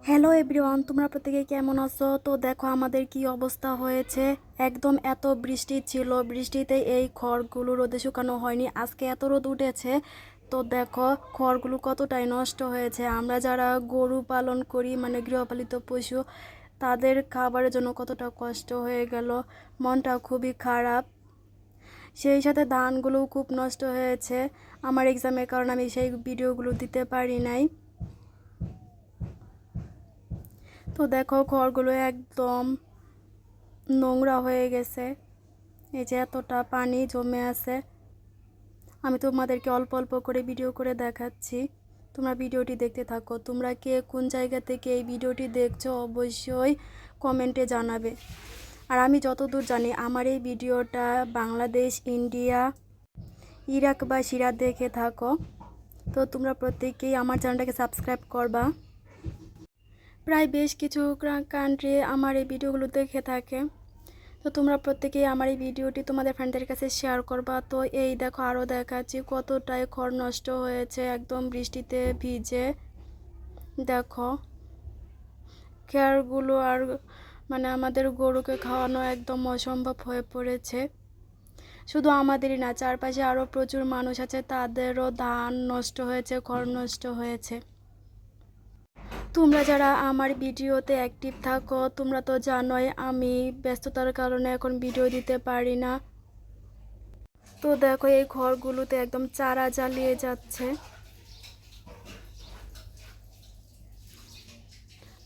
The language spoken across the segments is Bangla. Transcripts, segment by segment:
হ্যালো এভরিওয়ান, তোমরা প্রত্যেকে কেমন আছো? তো দেখো আমাদের কি অবস্থা হয়েছে। একদম এত বৃষ্টি ছিল, বৃষ্টিতে এই খড়গুলো রোদে শুকানো হয়নি, আজকে এত রোদ উঠেছে। তো দেখো খড়গুলো কতটাই নষ্ট হয়েছে। আমরা যারা গরু পালন করি, মানে গৃহপালিত পশু, তাদের খাবারের জন্য কতটা কষ্ট হয়ে গেল, মনটা খুবই খারাপ। সেই সাথে ধানগুলোও খুব নষ্ট হয়েছে। আমার এক্সামের কারণে আমি সেই ভিডিওগুলো দিতে পারি নাই। তো দেখো খড়গুলো একদম নোংরা হয়ে গেছে। এই যে এতটা পানি জমে আছে। আমি তোমাদেরকে অল্প অল্প করে ভিডিও করে দেখাচ্ছি, তোমরা ভিডিওটি দেখতে থাকো। তোমরা কে কোন জায়গা থেকে এই ভিডিওটি দেখছো অবশ্যই কমেন্টে জানাবে। আর আমি যতদূর জানি আমার এই ভিডিওটা বাংলাদেশ, ইন্ডিয়া, ইরাকবাসীরা দেখে থাকো। তো তোমরা প্রত্যেকেই আমার চ্যানেলটাকে সাবস্ক্রাইব করবা। প্রায় বেশ কিছু কান্ট্রি আমার এই ভিডিওগুলো দেখে থাকে। তো তোমরা প্রত্যেকেই আমার এই ভিডিওটি তোমাদের ফ্রেন্ডদের কাছে শেয়ার করবা। তো এই দেখো আরও দেখাচ্ছি কতটাই খড় নষ্ট হয়েছে একদম বৃষ্টিতে ভিজে। দেখো খেয়ারগুলো আর মানে আমাদের গরুকে খাওয়ানো একদম অসম্ভব হয়ে পড়েছে। শুধু আমাদেরই না, চারপাশে আরও প্রচুর মানুষ আছে, তাদেরও ধান নষ্ট হয়েছে, খড় নষ্ট হয়েছে। তোমরা যারা আমার ভিডিওতে অ্যাক্টিভ থাকো তোমরা তো জানোই আমি ব্যস্ততার কারণে এখন ভিডিও দিতে পারি না। তো দেখো এই ঘরগুলোতে একদম চারা জ্বালিয়ে যাচ্ছে।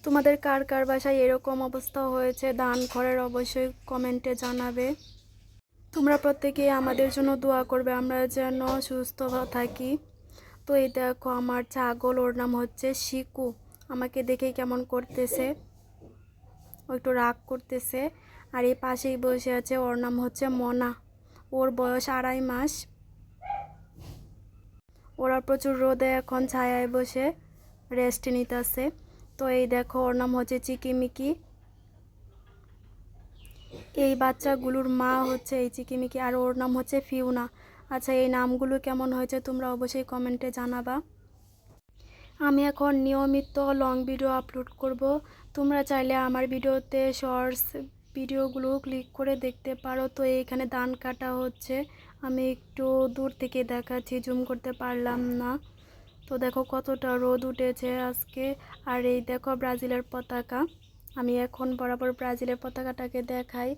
তোমাদের কার কার বাসায় এরকম অবস্থা হয়েছে ধান খড়ের অবশ্যই কমেন্টে জানাবে। তোমরা প্রত্যেকেই আমাদের জন্য দোয়া করবে, আমরা যেন সুস্থ থাকি। তো এই দেখো আমার ছাগল, ওর নাম হচ্ছে শিকু, আমাকে দেখে কেমন করতেছে, ও একটু রাগ করতেছে। আর এই পাশেই বসে আছে, ওর নাম হচ্ছে মনা, ওর বয়স 2.5 মাস। ওরা প্রচুর রোদে এখন ছায়ায় বসে রেস্ট নিতেছে। তো এই দেখো ওর নাম হচ্ছে চিকিমিকি। এই বাচ্চাগুলোর মা হচ্ছে এই চিকিমিকি, আর ওর নাম হচ্ছে ফিউনা। আচ্ছা এই নামগুলো কেমন হয়েছে তোমরা অবশ্যই কমেন্টে জানাবা। আমি এখন নিয়মিত লং ভিডিও আপলোড করব। তোমরা চাইলে আমার ভিডিওতে শর্টস ভিডিওগুলো ক্লিক করে দেখতে পারো। তো এইখানে ধান কাটা হচ্ছে, আমি একটু দূর থেকে দেখাচ্ছি, জুম করতে পারলাম না। তো দেখো কতটা রোদ উঠেছে আজকে। আর এই দেখো ব্রাজিলের পতাকা, আমি এখন বরাবর ব্রাজিলের পতাকাটাকে দেখাই।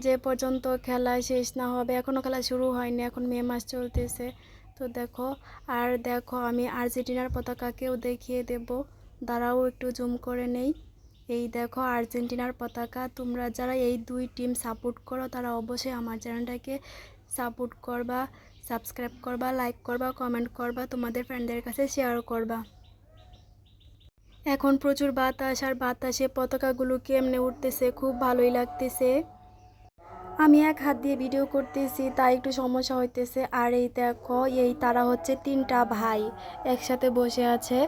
যে পর্যন্ত খেলা শেষ না হবে, এখনও খেলা শুরু হয়নি, এখন মে মাস চলতেছে। তো দেখো, আর দেখো আমি আর্জেন্টিনার পতাকাকেও দেখিয়ে দেব, দাঁড়াও একটু জুম করে নেই। এই দেখো আর্জেন্টিনার পতাকা। তোমরা যারা এই দুই টিম সাপোর্ট করো তারা অবশ্যই আমার চ্যানেলটাকে সাপোর্ট করবা, সাবস্ক্রাইব করবা, লাইক করবা, কমেন্ট করবা, তোমাদের ফ্রেন্ডদের কাছে শেয়ার করবা। এখন প্রচুর বাতাস, আর বাতাসে পতাকাগুলো কেমনে উঠতেছে, খুব ভালোই লাগতেছে। আমি এক হাত দিয়ে ভিডিও করতেছি তাই একটু সমস্যা হইতেছে। আর এই দেখো এই তারা হচ্ছে 3টা ভাই একসাথে বসে আছে,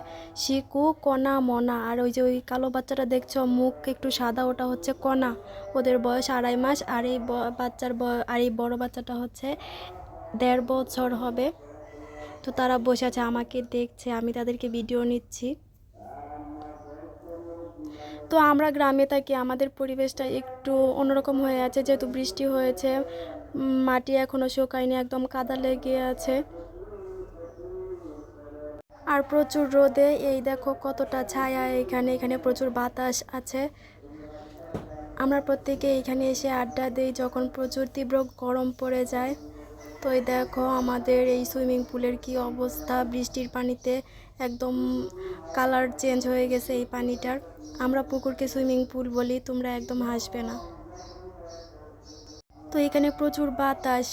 শিকু, কণা, মনা। আর ওই যে ওই কালো বাচ্চাটা দেখছো মুখ একটু সাদা, ওটা হচ্ছে কণা, ওদের বয়স 2.5 মাস। আর এই আর এই বড় বাচ্চাটা হচ্ছে 1.5 বছর হবে। তো তারা বসে আছে আমাকে দেখছে, আমি তাদেরকে ভিডিও নিচ্ছি। তো আমরা গ্রামে থাকি, আমাদের পরিবেশটা একটু অন্যরকম হয়ে আছে, যেহেতু বৃষ্টি হয়েছে, মাটি এখনও শুকায়নি, একদম কাদা লেগে আছে। আর প্রচুর রোদে এই দেখো কতটা ছায়া, এখানে প্রচুর বাতাস আছে। আমরা প্রত্যেকে এইখানে এসে আড্ডা দিই যখন প্রচুর তীব্র গরম পড়ে যায়। তো এই দেখো আমাদের এই সুইমিং পুলের কি অবস্থা, বৃষ্টির পানিতে একদম কালার চেঞ্জ হয়ে গেছে এই পানিটার। আমরা পুকুরকে সুইমিং পুল বলি, তোমরা একদম হাসবে না। তো এখানে প্রচুর বাতাস,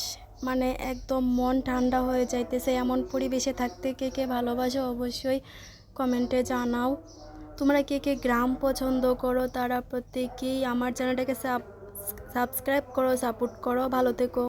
মানে একদম মন ঠান্ডা হয়ে যাইতেছে। এমন পরিবেশে থাকতে কে কে ভালোবাসো অবশ্যই কমেন্টে জানাও। তোমরা কে কে গ্রাম পছন্দ করো তারা প্রত্যেকেই আমার চ্যানেলটাকে সাবস্ক্রাইব করো, সাপোর্ট করো। ভালো থেকো।